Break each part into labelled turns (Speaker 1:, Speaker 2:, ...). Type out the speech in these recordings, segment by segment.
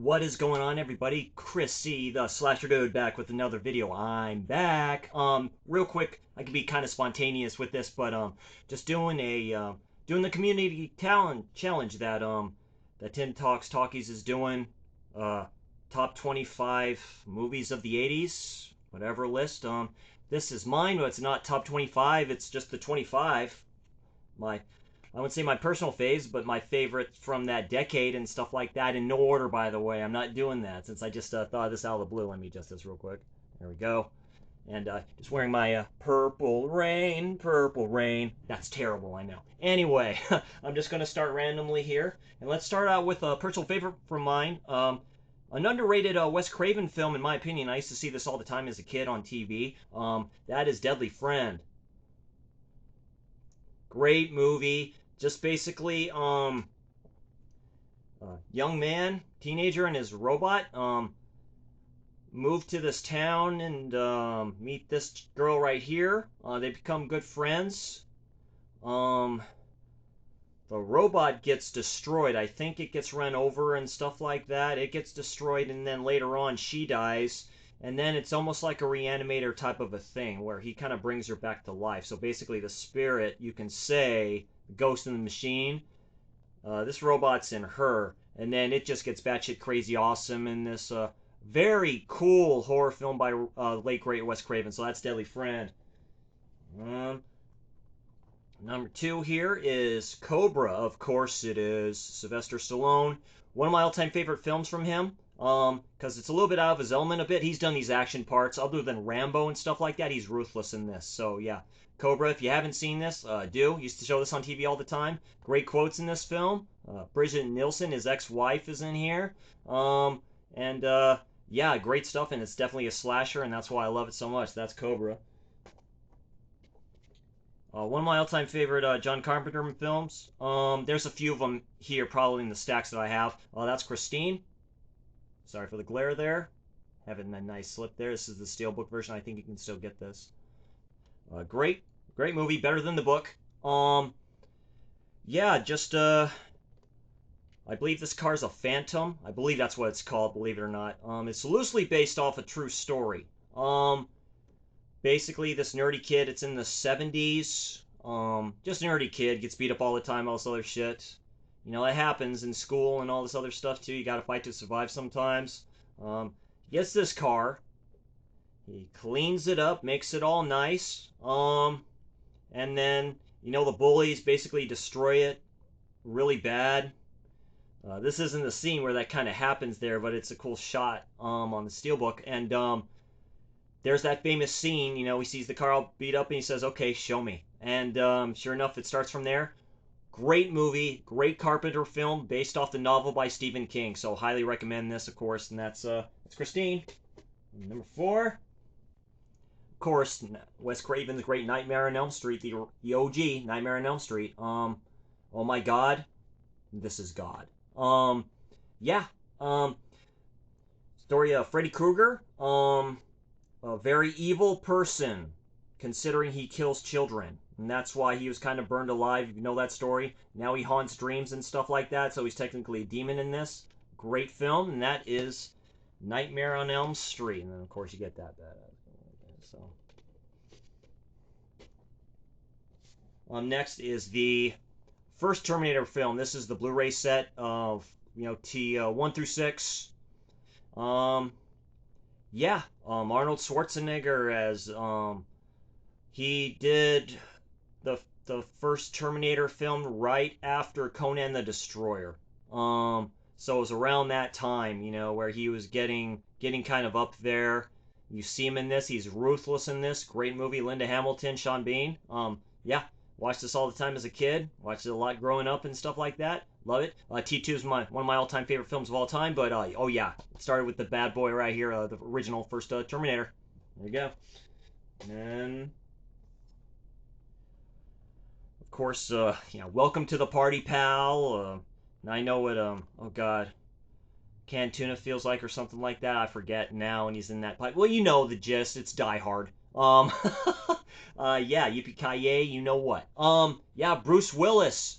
Speaker 1: What is going on, everybody? Chris C, the Slasher Dude, back with another video. I'm back. Real quick, I can be kind of spontaneous with this, but just doing doing the community talent challenge that that Tim Talks Talkies is doing. Uh, Top 25 movies of the 80s, whatever list. This is mine, but it's not top 25. It's just the 25. My I would say my personal faves, but my favorites from that decade and stuff like that in no order, by the way. I'm not doing that since I just thought of this out of the blue. Let me adjust this real quick. There we go. And just wearing my Purple Rain, Purple Rain. That's terrible, I know. Anyway, I'm just going to start randomly here. And let's start out with a personal favorite from mine. An underrated Wes Craven film, in my opinion. I used to see this all the time as a kid on TV. That is Deadly Friend. Great movie. Just basically, young man, teenager, and his robot move to this town and meet this girl right here. They become good friends. Um, the robot gets destroyed. I think it gets run over and stuff like that. It gets destroyed, and then later on, she dies. And then it's almost like a reanimator type of a thing where he kind of brings her back to life. So basically, the spirit, you can say, Ghost in the Machine. This robot's in her, and then it just gets batshit crazy awesome in this very cool horror film by late great Wes Craven. So that's Deadly Friend. Um, Number two here is Cobra. Of course, it is Sylvester Stallone. One of my all-time favorite films from him. Because it's a little bit out of his element a bit. He's done these action parts, other than Rambo and stuff like that. He's ruthless in this. So yeah, Cobra. If you haven't seen this, do. Used to show this on TV all the time. Great quotes in this film. Bridget Nielsen, his ex-wife, is in here. And yeah, great stuff, and it's definitely a slasher, and that's why I love it so much. That's Cobra. One of my all-time favorite John Carpenter films. There's a few of them here, probably in the stacks that I have. That's Christine. Sorry for the glare there. Having a nice slip there. This is the Steelbook version. I think you can still get this. Great movie. Better than the book. Yeah, just I believe this car is a Phantom. I believe that's what it's called. Believe it or not. It's loosely based off a true story. Basically, this nerdy kid. It's in the 70s. Just a nerdy kid gets beat up all the time. All this other shit. You know, that happens in school and all this other stuff too. You gotta fight to survive sometimes. He gets this car. He cleans it up, makes it all nice. And then, you know, the bullies basically destroy it really bad. This isn't the scene where that kind of happens there, but it's a cool shot on the Steelbook. And there's that famous scene, you know, he sees the car all beat up and he says, okay, show me. And sure enough, it starts from there. Great movie, great Carpenter film based off the novel by Stephen King. So highly recommend this, of course. And that's Christine. Number four, of course, Wes Craven's great Nightmare on Elm Street, the OG Nightmare on Elm Street. Oh my God, this is God. Yeah. Story of Freddy Krueger. A very evil person, considering he kills children. And that's why he was kind of burned alive. You know that story. Now he haunts dreams and stuff like that, so he's technically a demon in this. Great film, and that is Nightmare on Elm Street. And then, of course, you get that badass. So, next is the first Terminator film. This is the Blu-ray set of, you know, T1 through 6. Yeah, Arnold Schwarzenegger as he did the first Terminator film right after Conan the Destroyer. So it was around that time, you know, where he was getting kind of up there. You see him in this. He's ruthless in this. Great movie. Linda Hamilton, Sean Bean. Yeah, watched this all the time as a kid. Watched it a lot growing up and stuff like that. Love it. T2 is one of my all-time favorite films of all time. But oh yeah, it started with the bad boy right here, the original first Terminator. There you go. And then, of course, yeah, Welcome to the Party, Pal. I know what oh God, canned tuna feels like or something like that. I forget now. And he's in that pipe. Well, you know the gist. It's Die Hard. Yeah, Yippee Ki Yay. You know what? Yeah, Bruce Willis.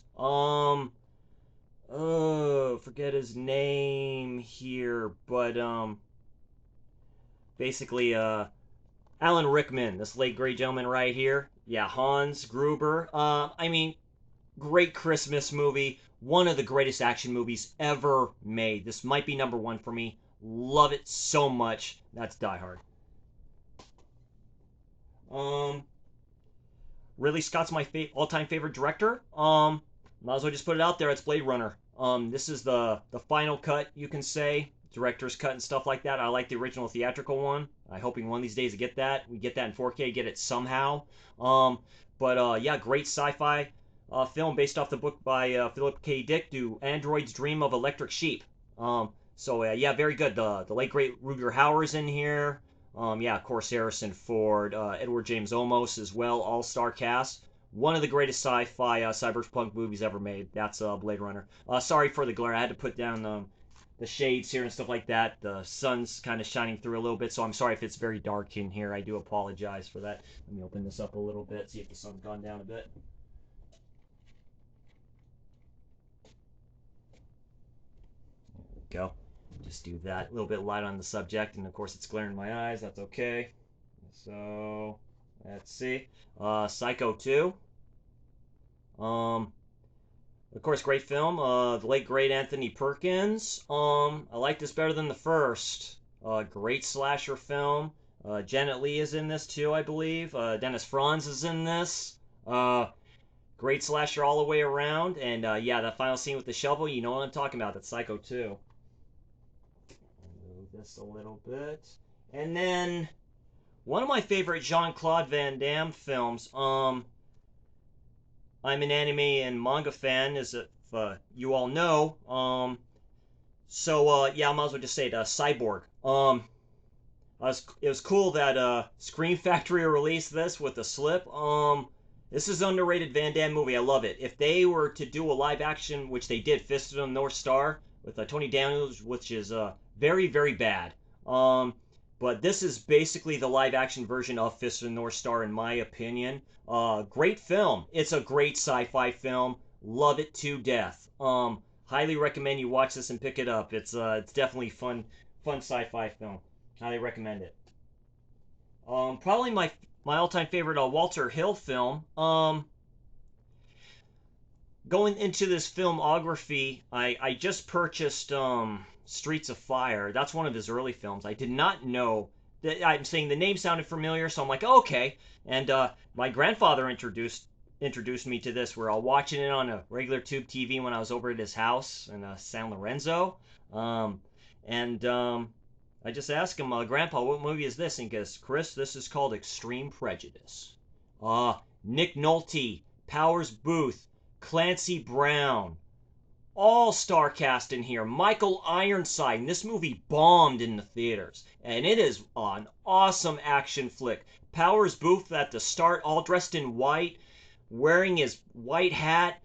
Speaker 1: forget his name here, but basically Alan Rickman, this late great gentleman right here. Yeah, Hans Gruber. I mean, great Christmas movie. One of the greatest action movies ever made. This might be number one for me. Love it so much. That's Die Hard. Um, Ridley Scott's my all-time favorite director. Might as well just put it out there. It's Blade Runner. This is the final cut, you can say, director's cut and stuff like that. I like the original theatrical one. I'm hoping one of these days to get that. We get that in 4K, get it somehow. Um, but yeah, great sci-fi film based off the book by Philip K. Dick, Do Androids Dream of Electric Sheep? So yeah, very good. The late great Rutger Hauer's in here. Yeah, of course, Harrison Ford, Edward James Olmos as well, all-star cast. One of the greatest sci-fi cyberpunk movies ever made. That's Blade Runner. Sorry for the glare. I had to put down the shades here and stuff like that. The sun's kind of shining through a little bit, so I'm sorry if it's very dark in here. I do apologize for that. Let me open this up a little bit, see if the sun's gone down a bit. There we go. Just do that. A little bit light on the subject, and of course it's glaring in my eyes. That's okay. So let's see. Psycho 2. Um, of course, great film. The late great Anthony Perkins. I like this better than the first. Great slasher film. Janet Leigh is in this too, I believe. Dennis Franz is in this. Great slasher all the way around. And yeah, that final scene with the shovel, you know what I'm talking about. That's Psycho 2. Move this a little bit. And then one of my favorite Jean-Claude Van Damme films. I'm an anime and manga fan, as if you all know. So yeah, I might as well just say it. Cyborg. It was cool that Scream Factory released this with a slip. This is an underrated Van Damme movie. I love it. If they were to do a live action, which they did, Fist of the North Star with Tony Daniels, which is very very bad. Um, but this is basically the live action version of Fist of the North Star, in my opinion. Great film. It's a great sci-fi film. Love it to death. Highly recommend you watch this and pick it up. It's definitely fun sci-fi film. Highly recommend it. Probably my all-time favorite Walter Hill film. Going into this filmography, I just purchased Streets of Fire. That's one of his early films. I did not know that. I'm saying the name sounded familiar, so I'm like, oh, okay. And my grandfather introduced me to this. We're all watching it on a regular tube TV when I was over at his house in San Lorenzo. Um, and I just asked him, Grandpa, what movie is this? And he goes, Chris, this is called Extreme Prejudice. Nick Nolte, Powers Booth, Clancy Brown, all star cast in here. Michael Ironside. And this movie bombed in the theaters. And it is an awesome action flick. Powers Booth at the start, all dressed in white, wearing his white hat.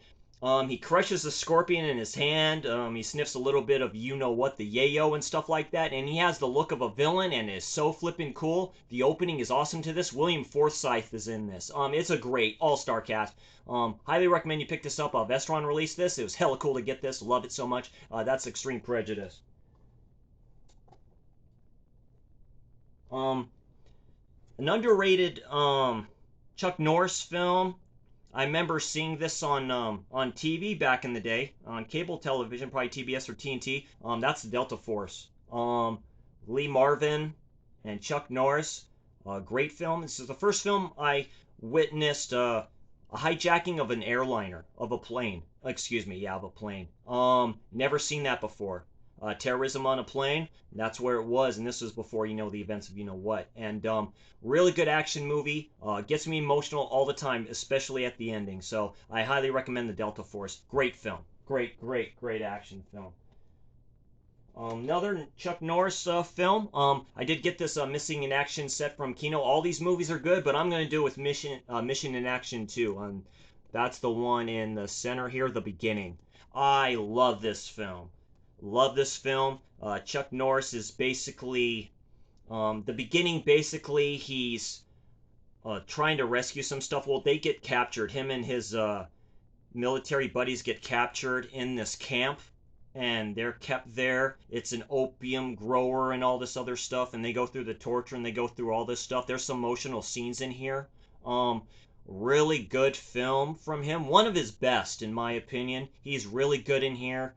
Speaker 1: He crushes a scorpion in his hand. He sniffs a little bit of you know what, the yayo and stuff like that. And he has the look of a villain and is so flippin' cool. The opening is awesome to this. William Forsythe is in this. It's a great all-star cast. Highly recommend you pick this up. Vestron released this. It was hella cool to get this. Love it so much. That's Extreme Prejudice. Um, an underrated Chuck Norris film. I remember seeing this on TV back in the day, on cable television, probably TBS or TNT. That's Delta Force. Lee Marvin and Chuck Norris. Great film. This is the first film I witnessed a hijacking of an airliner, of a plane. Excuse me, yeah, of a plane. Never seen that before. Terrorism on a plane. That's where it was, and this was before the events of you know what. And really good action movie. Gets me emotional all the time, especially at the ending. So I highly recommend the Delta Force. Great film. Great action film. Another Chuck Norris film. I did get this Missing in Action set from Kino. All these movies are good, but I'm going to do it with Mission in Action 2. That's the one in the center here, the beginning. I love this film. Love this film. Chuck Norris is basically the beginning. Basically, he's trying to rescue some stuff. Well, they get captured. Him and military buddies get captured in this camp, and they're kept there. It's an opium grower and all this other stuff, and they go through the torture and they go through all this stuff. There's some emotional scenes in here. Um, Really good film from him. One of his best, in my opinion. He's really good in here.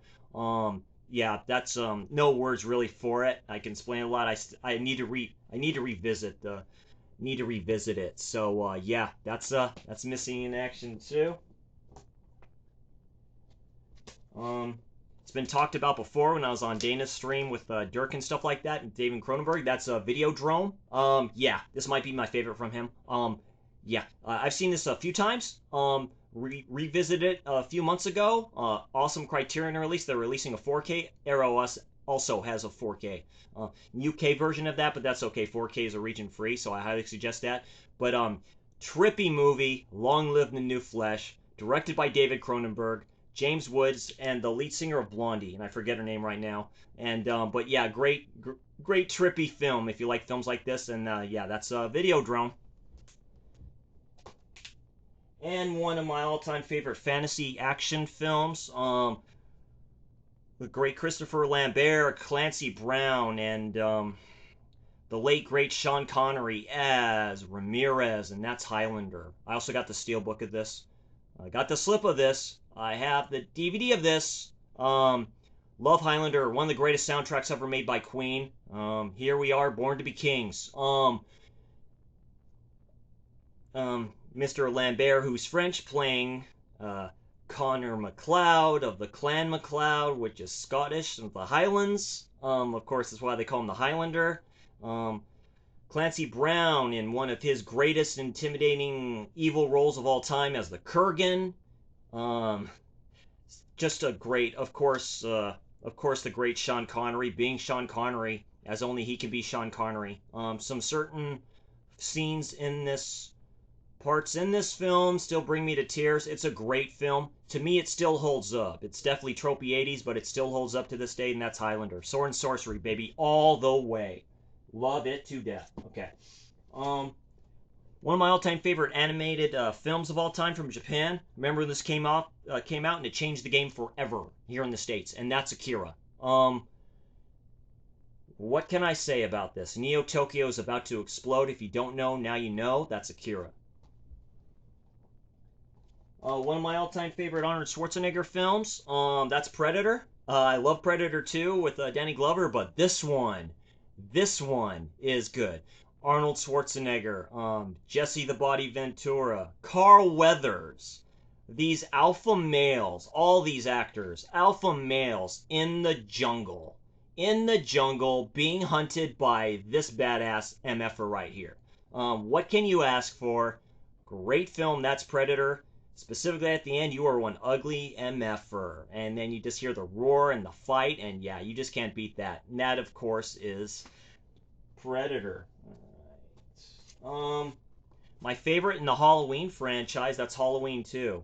Speaker 1: Yeah, that's no words really for it. I can explain a lot. I need to revisit it. So yeah, that's Missing in Action too. Um, it's been talked about before when I was on Dana's stream with Dirk and stuff like that, and David Cronenberg. That's a Videodrome. Yeah, this might be my favorite from him. Yeah, I've seen this a few times. Revisited it a few months ago. Awesome Criterion release. They're releasing a 4K. Arrow also has a 4K. UK version of that, but that's okay. 4K is a region free, so I highly suggest that. But trippy movie. Long live the new flesh. Directed by David Cronenberg. James Woods and the lead singer of Blondie, and I forget her name right now. And but yeah, great trippy film if you like films like this. And yeah, that's Videodrome. And one of my all-time favorite fantasy action films, the great Christopher Lambert, Clancy Brown, and the late great Sean Connery as Ramirez, and that's Highlander. I also got the steelbook of this. I got the slip of this. I have the DVD of this. Love Highlander, one of the greatest soundtracks ever made by Queen. Here we are, Born to be Kings. Mr. Lambert, who's French, playing Connor MacLeod of the Clan MacLeod, which is Scottish, of the Highlands. Of course, that's why they call him the Highlander. Clancy Brown in one of his greatest intimidating evil roles of all time as the Kurgan. Just a great, of course, the great Sean Connery being Sean Connery as only he can be Sean Connery. Some certain scenes in this parts in this film still bring me to tears. It's a great film. To me, it still holds up. It's definitely tropey 80s, but it still holds up to this day, and that's Highlander. Sword and sorcery, baby, all the way. Love it to death. Okay. One of my all-time favorite animated films of all time from Japan. Remember when this came out and it changed the game forever here in the States, and that's Akira. What can I say about this? Neo Tokyo is about to explode. If you don't know, now you know. That's Akira. One of my all-time favorite Arnold Schwarzenegger films. That's Predator. I love Predator 2 with Danny Glover, but this one is good. Arnold Schwarzenegger, Jesse the Body Ventura, Carl Weathers, these alpha males, all these actors, alpha males in the jungle, being hunted by this badass MFer right here. What can you ask for? Great film, that's Predator. Specifically at the end, you are one ugly MFer. And then you just hear the roar and the fight, and yeah, you just can't beat that. And that, of course, is Predator. My favorite in the Halloween franchise, that's Halloween 2.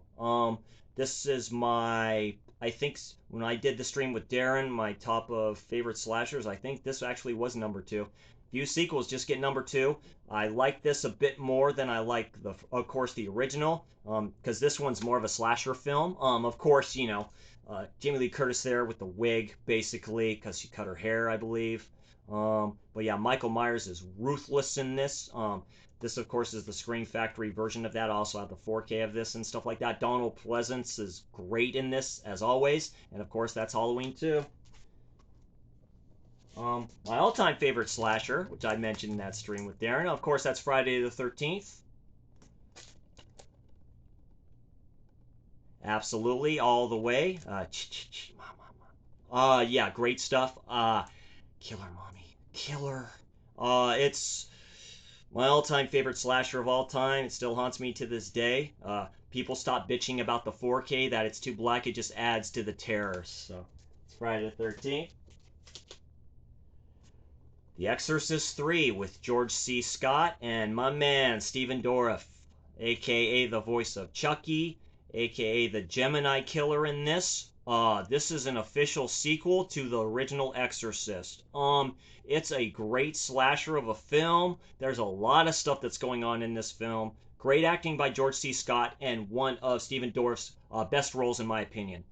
Speaker 1: This is my, I think when I did the stream with Darren, my top of favorite slashers, I think this actually was number 2. Few sequels just get number 2. I like this a bit more than I like of course, the original, because this one's more of a slasher film. Of course, you know, Jamie Lee Curtis there with the wig, basically, because she cut her hair, I believe. But yeah, Michael Myers is ruthless in this. This, of course, is the Scream Factory version of that. I also have the 4K of this and stuff like that. Donald Pleasence is great in this, as always. And, of course, that's Halloween 2. My all-time favorite slasher, which I mentioned in that stream with Darren, of course, that's Friday the 13th. Absolutely, all the way. Yeah, great stuff. Killer Mommy. Killer. It's my all-time favorite slasher of all time. It still haunts me to this day. People stop bitching about the 4K, that it's too black. It just adds to the terror. So, it's Friday the 13th. The Exorcist 3 with George C. Scott and my man Stephen Dorff, aka the voice of Chucky, aka the Gemini Killer in this. This is an official sequel to the original Exorcist. It's a great slasher of a film. There's a lot of stuff that's going on in this film. Great acting by George C. Scott, and one of Stephen Dorff's best roles in my opinion.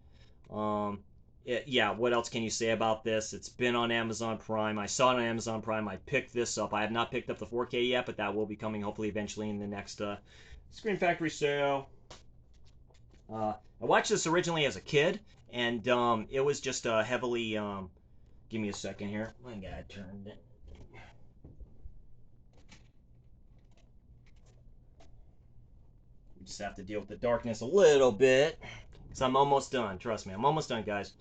Speaker 1: Um, yeah, what else can you say about this? It's been on Amazon Prime. I saw it on Amazon Prime. I picked this up. I have not picked up the 4K yet, but that will be coming hopefully eventually in the next Screen Factory sale. I watched this originally as a kid, and it was just heavily. Give me a second here. My God, turned it. Just have to deal with the darkness a little bit. Because I'm almost done. Trust me, I'm almost done, guys.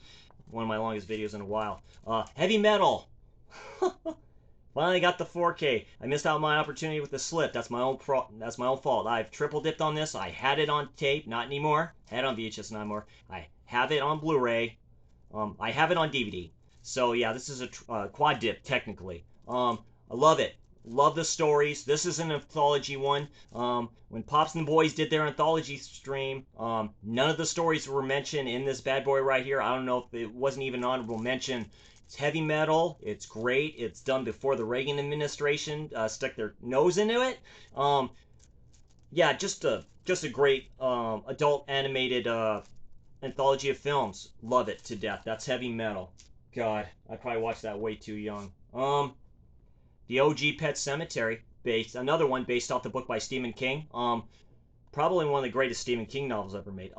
Speaker 1: One of my longest videos in a while. Heavy Metal. Finally got the 4K. I missed out on my opportunity with the slip. That's my own fault. I've triple dipped on this. I had it on tape, not anymore. Had it on VHS, not anymore. I have it on Blu-ray. I have it on DVD. So yeah, this is a quad dip technically. I love it. Love the stories. This is an anthology one. When Pops and the Boys did their anthology stream, none of the stories were mentioned in this bad boy right here. I don't know if it wasn't even an honorable mention. It's heavy metal. It's great. It's done before the Reagan administration stuck their nose into it. Yeah, just a great adult animated anthology of films. Love it to death. That's Heavy Metal. God, I probably watched that way too young. The OG Pet Sematary, another one based off the book by Stephen King. Probably one of the greatest Stephen King novels ever made.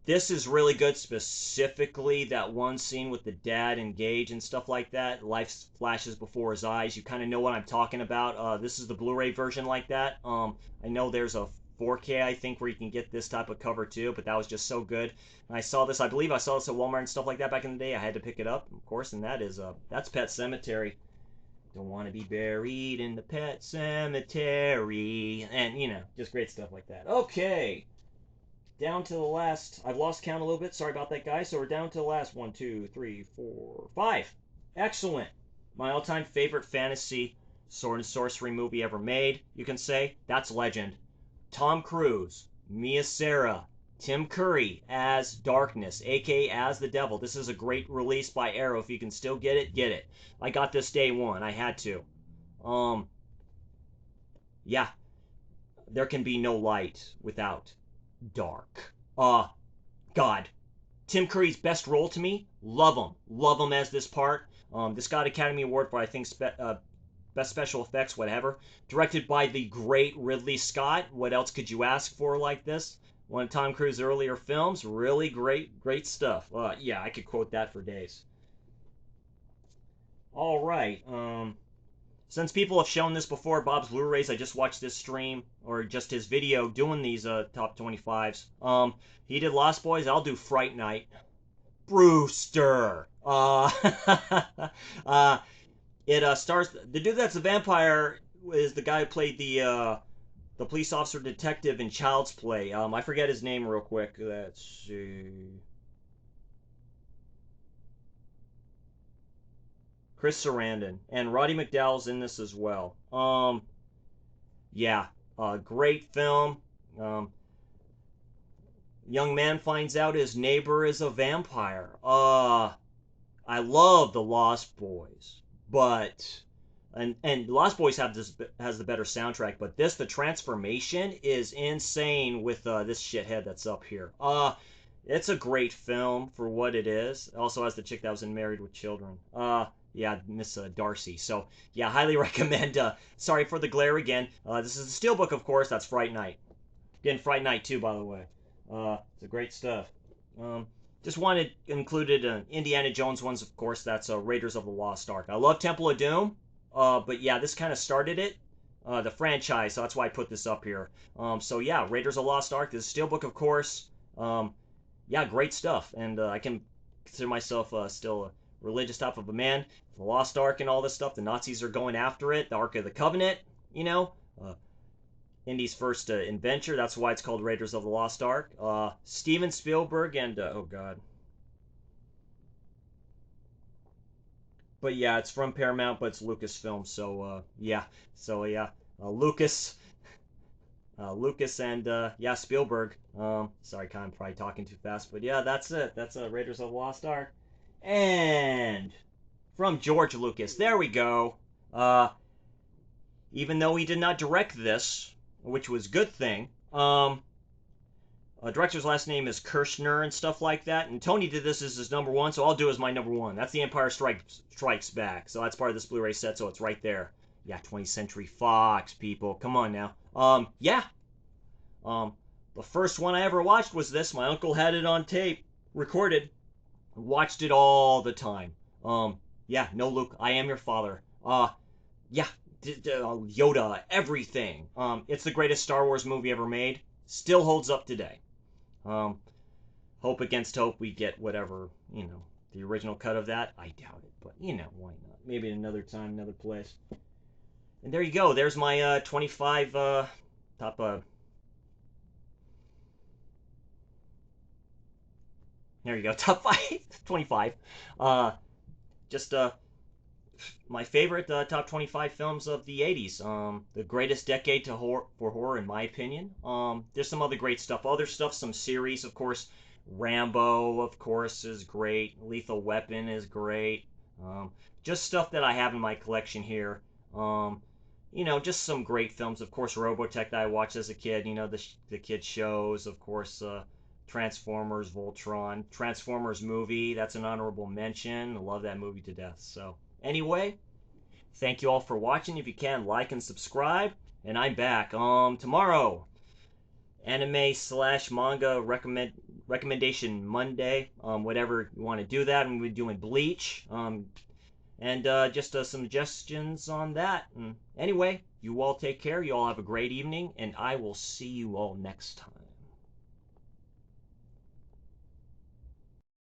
Speaker 1: This is really good, specifically that one scene with the dad and Gage and stuff like that. Life flashes before his eyes. You kind of know what I'm talking about. This is the Blu-ray version like that. I know there's a 4K, I think, where you can get this type of cover too, but that was just so good. And I saw this, I believe I saw this at Walmart and stuff like that back in the day. I had to pick it up, of course, and that's Pet Sematary. Don't want to be buried in the pet cemetery. And, you know, just great stuff like that. Okay. Down to the last. I've lost count a little bit. Sorry about that, guys. So we're down to the last 1, 2, 3, 4, 5. Excellent. My all-time favorite fantasy sword and sorcery movie ever made, you can say. That's Legend. Tom Cruise, Mia Sara, Tim Curry as Darkness, aka as the Devil. This is a great release by Arrow. If you can still get it, get it. I got this day one. I had to. Yeah. There can be no light without dark. God. Tim Curry's best role to me. Love him. Love him as this part. This got Academy Award for, I think, Best Special Effects, whatever. Directed by the great Ridley Scott. What else could you ask for like this? One of Tom Cruise's earlier films. Really great stuff. Yeah, I could quote that for days. All right. Since people have shown this before, Bob's Blu-rays, I just watched this stream, or just his video doing these top 25s. He did Lost Boys. I'll do Fright Night. Brewster. It stars the dude that's a vampire is the guy who played the police officer detective in Child's Play. I forget his name real quick. Let's see. Chris Sarandon and Roddy McDowall's in this as well. Yeah, great film. Young man finds out his neighbor is a vampire. I love the Lost Boys, but and Lost Boys has the better soundtrack, but the transformation is insane with this shithead that's up here. It's a great film for what it is. It also has the chick that was in Married with Children. Yeah, Miss Darcy. So yeah, highly recommend. Sorry for the glare again. This is the Steelbook, of course. That's Fright Night. Again, Fright Night too, by the way. It's a great stuff. Just wanted included Indiana Jones ones, of course. That's Raiders of the Lost Ark. I love Temple of Doom, but yeah, this kind of started it, the franchise. So that's why I put this up here. So yeah, Raiders of the Lost Ark. This is Steelbook, of course. Yeah, great stuff, and I can consider myself still a religious type of a man. The Lost Ark and all this stuff. The Nazis are going after it. The Ark of the Covenant. You know. Indy's first adventure. That's why it's called Raiders of the Lost Ark. Steven Spielberg and oh god. But yeah, it's from Paramount, but it's Lucasfilm. So yeah. So yeah, Lucas and yeah, Spielberg. Sorry, I'm probably talking too fast, but yeah, that's it. That's Raiders of the Lost Ark. And from George Lucas. There we go. Even though he did not direct this, which was a good thing. Director's last name is Kirshner and stuff like that. And Tony did this as his number one, so I'll do as my number one. That's The Empire Strikes Back. So that's part of this Blu-ray set, so it's right there. Yeah, 20th Century Fox, people. Come on now. Yeah. The first one I ever watched was this. My uncle had it on tape, recorded. Watched it all the time. Yeah, no, Luke, I am your father. Yeah, Yoda, everything. It's the greatest Star Wars movie ever made. Still holds up today. Um, hope against hope we get whatever, the original cut of that. I doubt it, but why not? Maybe another time, another place. And there you go. There's my 25 top. There you go. Top 25. Just my favorite top 25 films of the 80s. The greatest decade for horror, in my opinion. There's some other great stuff. Other stuff, some series, of course. Rambo, of course, is great. Lethal Weapon is great. Um, just stuff that I have in my collection here. Just some great films. Of course, Robotech that I watched as a kid. The kid shows. Of course, Transformers, Voltron, Transformers movie. That's an honorable mention. I love that movie to death. So anyway, thank you all for watching. If you can, like and subscribe. And I'm back. Tomorrow, anime slash manga recommendation Monday. Whatever you want to do that. I'm gonna be doing Bleach. And just some suggestions on that. And anyway, you all take care. You all have a great evening, and I will see you all next time.